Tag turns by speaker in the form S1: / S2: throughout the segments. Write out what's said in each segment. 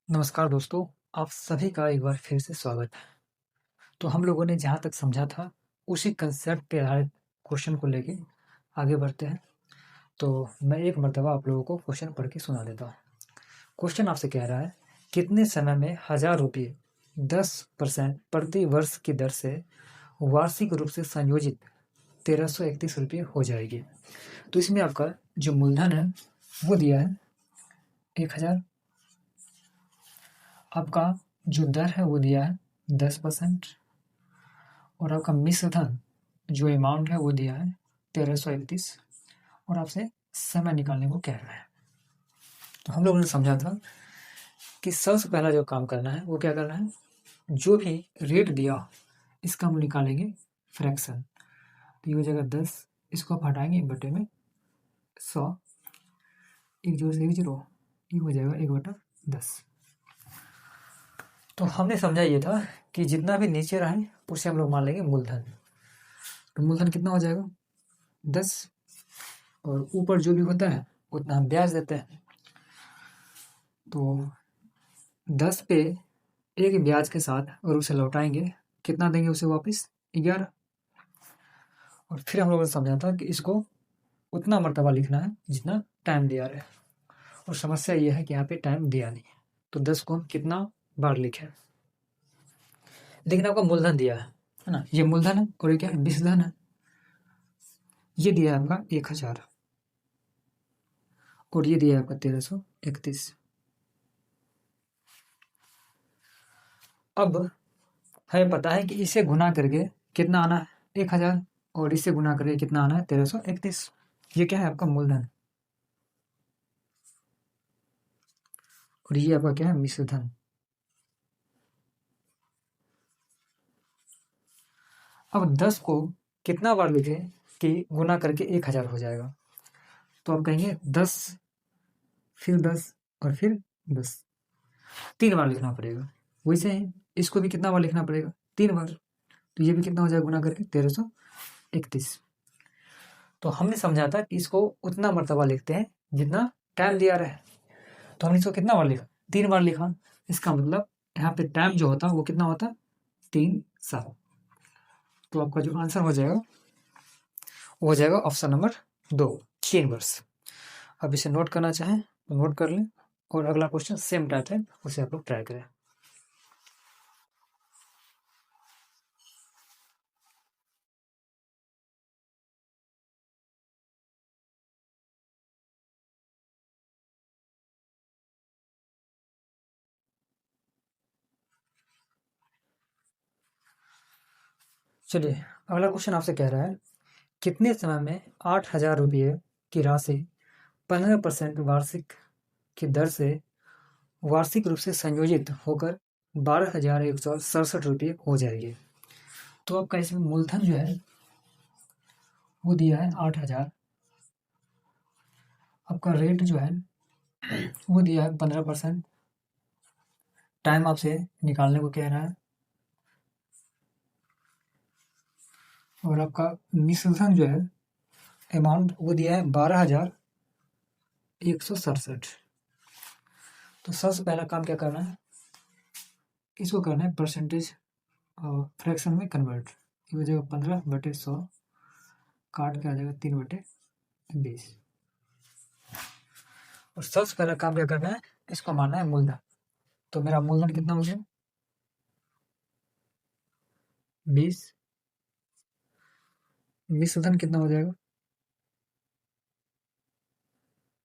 S1: नमस्कार दोस्तों, आप सभी का एक बार फिर से स्वागत है। तो हम लोगों ने जहाँ तक समझा था, उसी कंसेप्ट पे आधारित क्वेश्चन को लेके आगे बढ़ते हैं। तो मैं एक मर्तबा आप लोगों को क्वेश्चन पढ़ के सुना देता हूँ। क्वेश्चन आपसे कह रहा है, कितने समय में 1000 रुपये 10% प्रति वर्ष की दर से वार्षिक रूप से संयोजित 1331 रुपये हो जाएगी। तो इसमें आपका जो मूलधन है वो दिया है 1000, आपका जो दर है वो दिया है 10%, और आपका मिश्रधन जो अमाउंट है वो दिया है 1331, और आपसे समय निकालने को कह रहा है। तो हम लोगों ने समझा था कि सबसे पहला जो काम करना है वो क्या करना है, जो भी रेट दिया इसका हम निकालेंगे फ्रैक्शन। तो ये हो जाएगा 10, इसको आप हटाएंगे बटे में 100, एक जीरो से एक जीरो, ये हो जाएगा 1/10। तो हमने समझा ये था कि जितना भी नीचे रहे उसे हम लोग मान लेंगे मूलधन। तो मूलधन कितना हो जाएगा 10, और ऊपर जो भी होता है उतना हम ब्याज देते हैं। तो 10 पे एक ब्याज के साथ और उसे लौटाएंगे, कितना देंगे उसे वापस 11। और फिर हम लोगों ने समझा था कि इसको उतना मर्तबा लिखना है जितना टाइम दिया रहे, और समस्या ये है कि यहाँ पे टाइम दिया नहीं है। तो 10 को हम कितना बार लिखें, लेकिन आपका मूलधन दिया है ना, ये मूलधन है और ये क्या है, विषधन है। ये दिया है आपका 1000 और ये दिया है आपका 1331। अब हमें पता है कि इसे गुना करके कितना आना है 1000, और इससे गुना करके कितना आना है 1331। ये क्या है आपका मूलधन, और ये आपका क्या है मिश्रधन। अब 10 को कितना बार लिखे कि गुना करके 1000 हो जाएगा, तो आप कहेंगे 10, फिर 10 और फिर 10, 3 बार लिखना पड़ेगा। वैसे ही इसको भी कितना बार लिखना पड़ेगा, 3 बार। तो ये भी कितना हो जाएगा गुना करके 1331। तो हमने समझा था कि इसको उतना मर्तबा लिखते हैं जितना टाइम दिया रहे। तो हमने इसको कितना बार लिखा, 3 बार लिखा। इसका मतलब यहाँ पे टाइम जो होता है वो कितना होता है, 3 साल। तो आपका जो आंसर हो जाएगा वो हो जाएगा ऑप्शन नंबर 2, 3 वर्ष। अब इसे नोट करना चाहें तो नोट कर लें, और अगला क्वेश्चन सेम टाइप है, उसे आप लोग ट्राई करें। चलिए, अगला क्वेश्चन आपसे कह रहा है, कितने समय में 8000 रुपये की राशि 15% वार्षिक की दर से वार्षिक रूप से संयोजित होकर 12,167 रुपये हो जाएगी। तो आपका इसमें मूलधन जो है वो दिया है 8000, आपका रेट जो है वो दिया है 15%, टाइम आपसे निकालने को कह रहा है, और आपका मिश्रधन जो है अमाउंट वो दिया है 12,167। तो सबसे पहला काम क्या करना है, इसको करना है परसेंटेज फ्रैक्शन में कन्वर्ट। ये हो जाएगा 15/100, काट के आ जाएगा 3/20। और सबसे पहला काम क्या करना है, इसको मानना है मूलधन। तो मेरा मूलधन कितना हो गया 20, मिश्रधन कितना हो जाएगा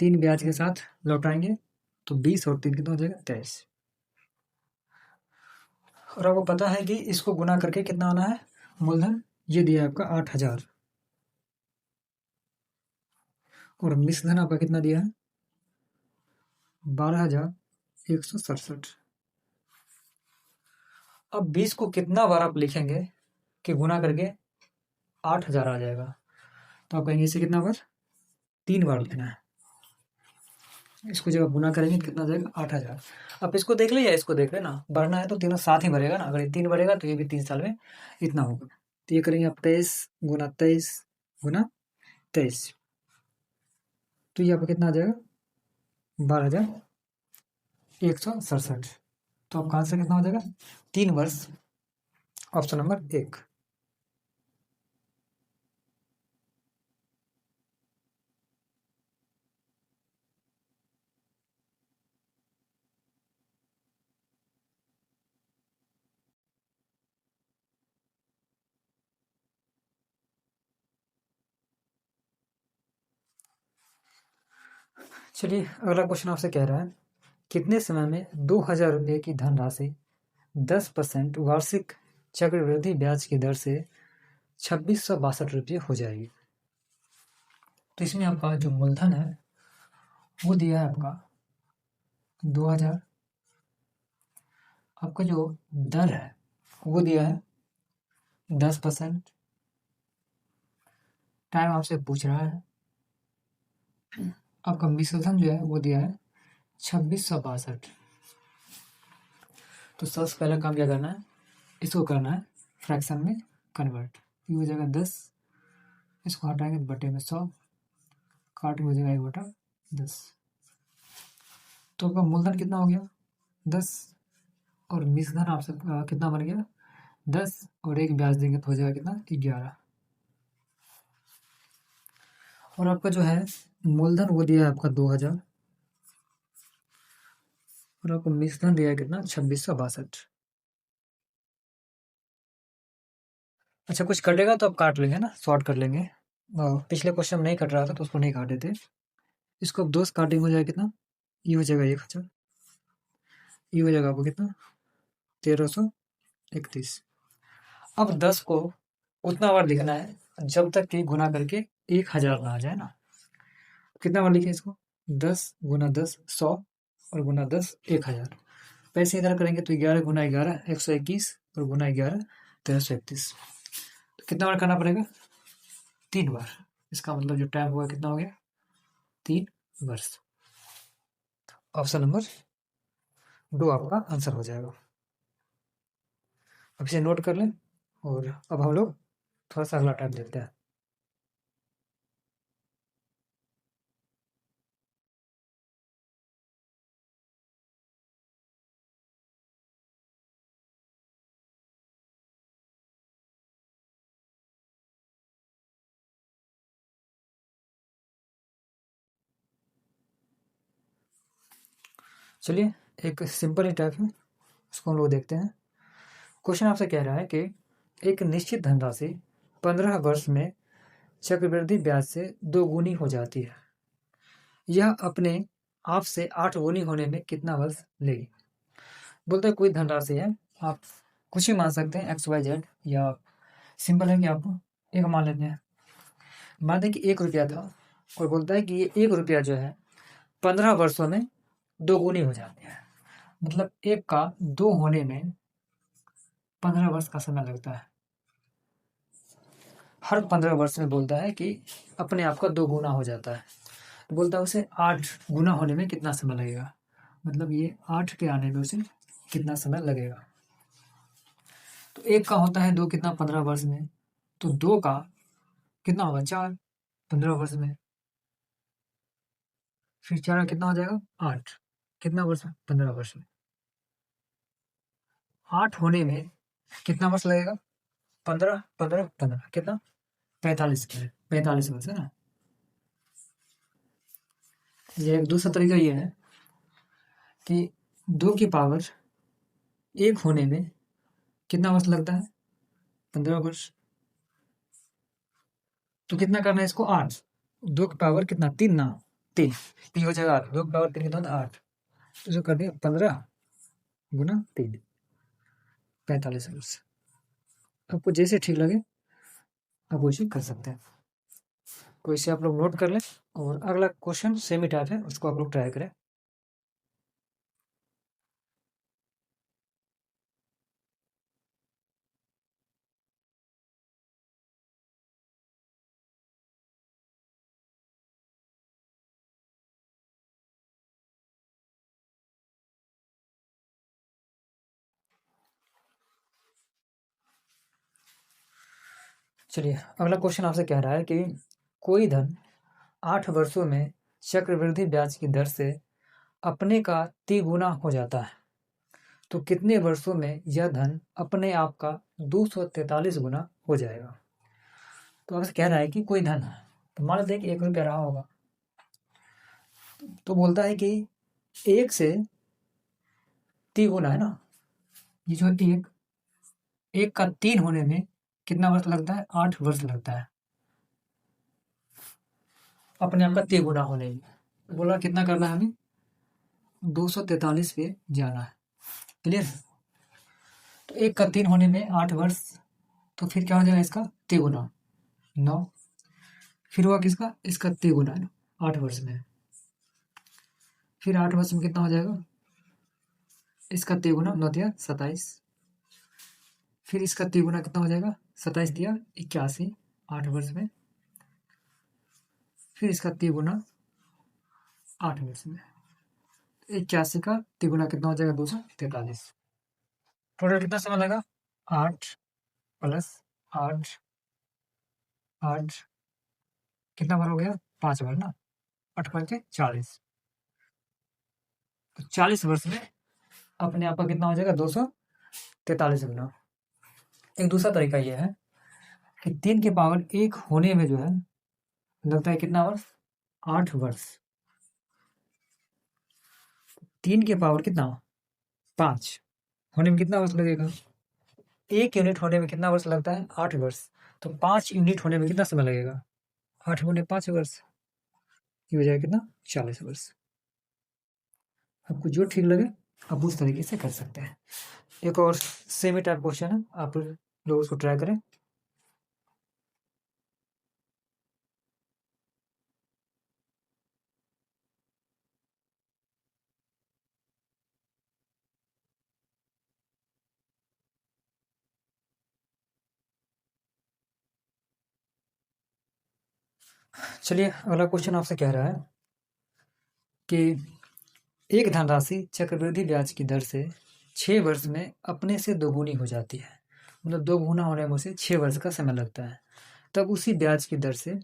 S1: 3 ब्याज के साथ लौटाएंगे, तो 20 और 3 कितना हो जाएगा 23। और आपको पता है कि इसको गुना करके कितना आना है मूलधन, ये दिया है आपका 8000, और मिश्रधन आपका कितना दिया है 12,167। अब 20 को कितना बार आप लिखेंगे कि गुना करके 8000 आ जाएगा, तो आप कहेंगे इसे कितना बार 3 बार लिखना है। इसको जब आप गुना करेंगे तो कितना आ जाएगा 8000। अब इसको देख ले या इसको देख ले ना, बढ़ना है तो तीनों साथ ही बढ़ेगा ना, अगर ये 3 बढ़ेगा तो ये भी 3 साल में इतना होगा। तो ये करेंगे आप 23 × 23 × 23, तो ये आपका कितना आ जाएगा 12,000 167। तो आपका आंसर कितना हो जाएगा? 3 वर्ष। Option number 1। चलिए अगला क्वेश्चन आपसे कह रहा है, कितने समय में 2,000 रुपये की धनराशि 10% वार्षिक चक्रवृद्धि ब्याज की दर से 2662 रुपये हो जाएगी। तो इसमें आपका जो मूलधन है वो दिया है आपका 2,000। आपका जो दर है वो दिया है 10%। टाइम आपसे पूछ रहा है। आपका मिश्रधन जो है वो दिया है 2662। तो सबसे पहला काम क्या करना है, इसको करना है फ्रैक्शन में कन्वर्ट। ये हो जाएगा 10, इसको हटाएंगे बटे में 100, काट हो जाएगा 1/10। तो आपका मूलधन कितना हो गया 10, और मिश्रधन आपसे कितना बन गया 10, और एक ब्याज देंगे तो हो जाएगा कितना 11। और आपका जो है मूलधन वो दिया है आपका 2,000, और आपको मिश्रधन दिया है कितना 2662। अच्छा कुछ कटेगा तो आप काट लेंगे ना, शॉर्ट कर लेंगे। पिछले क्वेश्चन में नहीं कट रहा था तो उसको नहीं काटे थे। इसको अब 2 से काटेंगे हो जाएगा कितना, ये हो जाएगा 1,000, ये हो जाएगा आपको कितना 1331। अब 10 को उतना बार लिखना है जब तक कि गुना करके 1,000 ना आ जाए ना। कितना बार लिखे इसको, 10 गुना 10 100, और गुना 10 1,000। पैसे इधर करेंगे तो 11 गुना 11 121, और गुना 11 1331। तो कितना बार करना पड़ेगा 3 बार। इसका मतलब जो टाइम हुआ कितना हो गया 3 वर्ष। ऑप्शन नंबर 2 आपका आंसर हो जाएगा। अब इसे नोट कर लें, और अब हम लोग थोड़ा सा अगला टाइप देखते हैं। चलिए एक सिंपल ही टाइप है, उसको हम लोग देखते हैं। क्वेश्चन आपसे कह रहा है कि एक निश्चित धनराशि 15 वर्ष में चक्रवृद्धि ब्याज से 2 गुनी हो जाती है। यह अपने आप से 8 गुनी होने में कितना वर्ष लेगी। बोलते हैं कोई धनराशि है, आप कुछ ही मान सकते हैं XYZ, या सिंपल है कि आप एक मान लेते हैं। मान दें कि 1 रुपया था, और बोलता है कि ये 1 रुपया जो है 15 वर्षों में 2 गुनी हो जाती है। मतलब एक का 2 होने में 15 वर्ष का समय लगता है। हर 15 वर्ष में बोलता है कि अपने आप का 2 गुना हो जाता है। तो बोलता है उसे 8 गुना होने में कितना समय लगेगा। मतलब ये 8 के आने में उसे कितना समय लगेगा। तो एक का होता है 2 कितना 15 वर्ष में, तो 2 का कितना होगा 4 15 वर्ष में, फिर 4 का कितना हो जाएगा 8, कितना वर्ष में 15 वर्ष में। 8 होने में कितना वर्ष लगेगा 15 15 15 कितना 45 के 45 वर्ष है ना। ये एक दूसरा तरीका ये है कि 2 की पावर 1 होने में कितना वर्ष लगता है 15 वर्ष। तो कितना करना है इसको 8, 2 की पावर कितना 3 ना 3, 3 हो जाएगा 8, 2 की पावर 3 कितना 8, तो इसको कर दिया 15 गुना 3 45 वर्ष। आपको जैसे ठीक लगे आप वैसे कर सकते हैं। तो इसे आप लोग नोट कर लें, और अगला क्वेश्चन सेमी टाइप है उसको आप लोग ट्राई करें। चलिए अगला क्वेश्चन आपसे कह रहा है कि कोई धन 8 वर्षों में चक्रवृद्धि ब्याज की दर से अपने का तिगुना हो जाता है तो कितने वर्षों में यह धन अपने आप का 243 गुना हो जाएगा। तो आपसे कह रहा है कि कोई धन है, तो मान लेते हैं कि 1 रुपया रहा होगा, तो बोलता है कि 1 से तिगुना है ना, ये जो 1 का 3 होने में कितना वर्ष लगता है? 8 वर्ष लगता है अपने आप का तिगुना होने में। बोला कितना करना है हमें? 243 पे जाना है। क्लियर? तो 1 का 3 होने में 8 वर्ष, तो फिर क्या हो जाएगा इसका तिगुना 9। फिर हुआ किसका? इसका तिगुना 8 वर्ष में। फिर 8 वर्ष में कितना हो जाएगा? इसका तिगुना 9 दिया 27। फिर इसका तिगुना कितना हो जाएगा? 27 दिया 81 8 वर्ष में। फिर इसका तिगुना 8 वर्ष में। 81 का तिगुना कितना हो जाएगा? 243। टोटल कितना समय लगा? 8 प्लस 8 8 कितना बार हो गया? 5 बार ना, 8 5 के 40। तो 40 वर्ष में अपने आप का कितना हो जाएगा? 243 गुना। एक दूसरा तरीका यह है कि 3 के पावर 1 होने में जो है लगता है कितना वर्ष? 8 वर्ष। 3 के पावर कितना? 5 होने में कितना वर्ष लगेगा? 1 यूनिट होने में कितना वर्ष लगता है? 8 वर्ष। तो 5 यूनिट होने में कितना समय लगेगा? 8 गुने 5 वर्ष, ये हो जाएगा कितना? 40 वर्ष। आपको जो ठीक लगे आप उस तरीके से कर सकते हैं। एक और सेमी टाइप क्वेश्चन है, आप लोग उसको ट्राई करें। चलिए अगला क्वेश्चन आपसे कह रहा है कि एक धनराशि चक्रवृद्धि ब्याज की दर से 6 वर्ष में अपने से दोगुनी हो जाती है। मतलब 2 गुना होने में उसे 6 वर्ष का समय लगता है। तब उसी ब्याज की दर से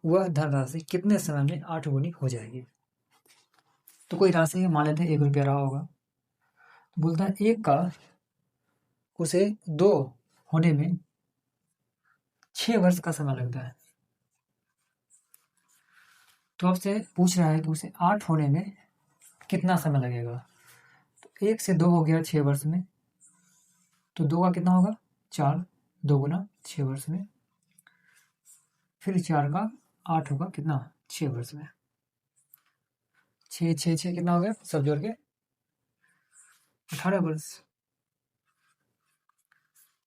S1: वह धनराशि कितने समय में 8 गुनी हो जाएगी। तो कोई राशि मान लेते हैं 1 रुपया रहा होगा, तो बोलता है 1 का उसे 2 होने में 6 वर्ष का समय लगता है। तो आपसे पूछ रहा है कि उसे 8 होने में कितना समय लगेगा। तो 1 से 2 हो गया 6 वर्ष में, तो 2 का कितना होगा? 4, 2 गुना 6 वर्ष में। फिर 4 का 8 होगा कितना? 6 वर्ष में। 6 6 6 कितना हो गया? सब जोड़ के 18 वर्ष।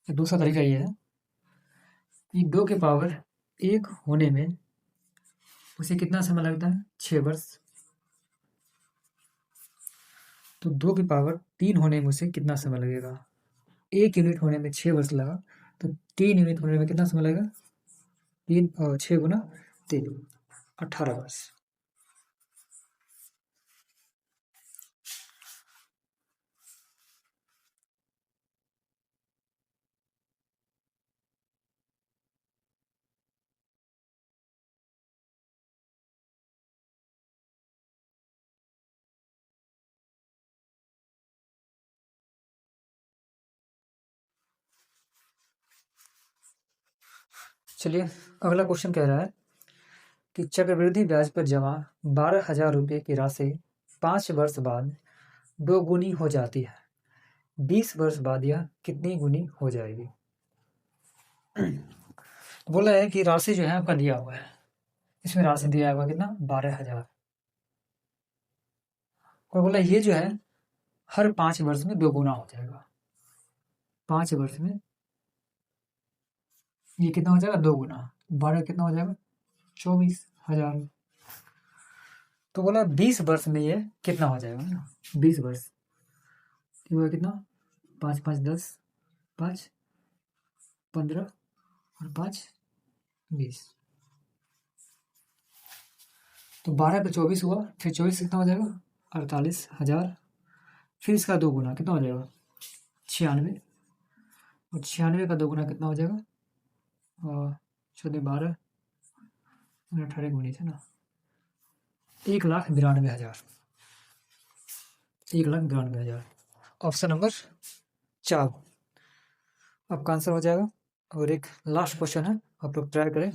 S1: दूसरा तरीका ये है कि 2 के पावर 1 होने में उसे कितना समय लगता है? 6 वर्ष। तो 2 के पावर 3 होने में उसे कितना समय लगेगा? 1 यूनिट होने में 6 वर्ष लगा, तो 3 यूनिट होने में कितना समय लगेगा? 3 और 6 गुना 3, 18 वर्ष। चलिए अगला क्वेश्चन कह रहा है कि चक्रवृद्धि ब्याज पर जमा 12,000 रुपये की राशि 5 वर्ष बाद 2 गुनी हो जाती है। 20 वर्ष बाद यह कितनी गुनी हो जाएगी। बोला है कि राशि जो है आपका दिया हुआ है, इसमें राशि दिया हुआ कितना? 12,000। और बोला ये जो है हर 5 वर्ष में 2 गुना हो जाएगा। 5 वर्ष में ये कितना हो जाएगा? 2 गुना। 12 कितना हो जाएगा? 24,000। तो बोला 20 वर्ष में ये कितना हो जाएगा ना? 20 वर्ष ये हुआ कितना? 5 5 10, 5 15 और 5 20। तो 12 पे 24 हुआ, फिर 24 कितना हो जाएगा? 48,000। फिर इसका 2 गुना कितना हो जाएगा? 96। और 96 का 2 गुना कितना हो जाएगा? 14 12 18 19 है ना, 1,92,000। 1,92,000। ऑप्शन नंबर 4 आपका आंसर हो जाएगा। और एक लास्ट क्वेश्चन है, आप लोग ट्राई करें।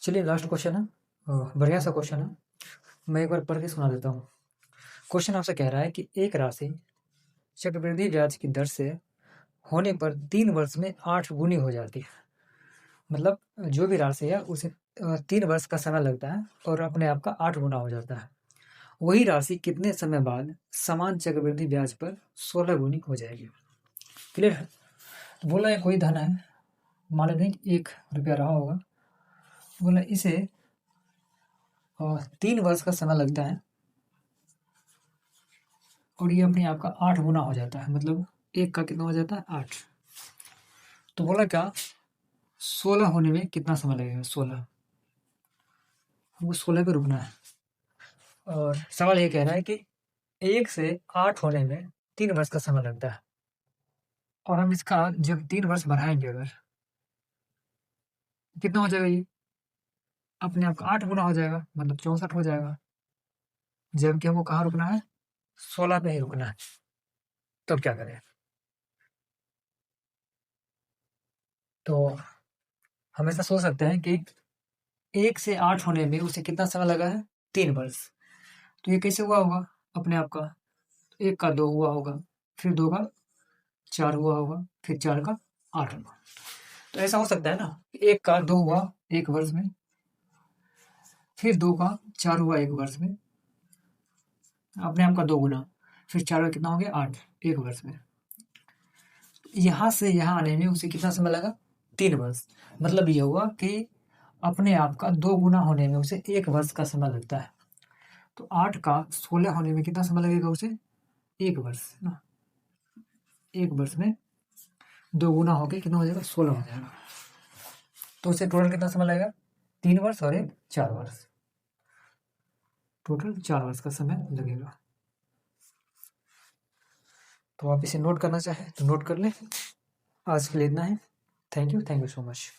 S1: चलिए लास्ट क्वेश्चन है, बढ़िया सा क्वेश्चन है, मैं एक बार पढ़ के सुना देता हूँ। क्वेश्चन आपसे कह रहा है कि एक राशि चक्रवृद्धि ब्याज की दर से होने पर 3 वर्ष में 8 गुनी हो जाती है। मतलब जो भी राशि है उसे 3 वर्ष का समय लगता है और अपने आप का 8 गुना हो जाता है। वही राशि कितने समय बाद समान चक्रवृद्धि ब्याज पर 16 गुनी हो जाएगी। क्लियर है? तो बोला है कोई धन है, मान लेते हैं 1 रुपया रहा होगा, बोला इसे 3 वर्ष का समय लगता है और ये अपने आप का 8 गुना हो जाता है। मतलब 1 का कितना हो जाता है 8। तो बोला क्या 16 होने में कितना समय लगेगा, 16, हमको 16 पे रुकना है। और सवाल ये कह रहा है कि 1 से 8 होने में 3 वर्ष का समय लगता है और हम इसका जब 3 वर्ष बढ़ाएंगे अगर, कितना हो जाएगा, ये अपने आप का 8 गुना हो जाएगा, मतलब 64 हो जाएगा। जबकि हमको कहाँ रुकना है, 16 पे ही रुकना है। तब क्या करें? तो हमेशा सोच सकते हैं कि 1 से 8 होने में उसे कितना समय लगा है, 3 वर्ष। तो ये कैसे हुआ होगा अपने आप का, 1 का 2 हुआ होगा, फिर 2 का 4 हुआ होगा, फिर 4 का 8 हुआ। तो ऐसा हो सकता है ना, 1 का 2 हुआ 1 वर्ष में, फिर 2 का 4 हुआ 1 वर्ष में, अपने आप का 2 गुना, फिर 4 का कितना हो गया 8 1 वर्ष में। यहाँ से यहाँ आने में उसे कितना समय लगा, 3 वर्ष। मतलब ये हुआ कि अपने आप का 2 गुना होने में उसे 1 वर्ष का समय लगता है। तो 8 का 16 होने में कितना समय लगेगा उसे, 1 वर्ष ना। 1 वर्ष में 2 गुना होके कितना हो जाएगा, 16 हो जाएगा। तो उसे टोटल कितना समय लगेगा, 3 वर्ष और 1 4 वर्ष, टोटल 4 वर्ष का समय लगेगा। तो आप इसे नोट करना चाहें तो नोट कर लें। आज के लिए इतना है। Thank you so much.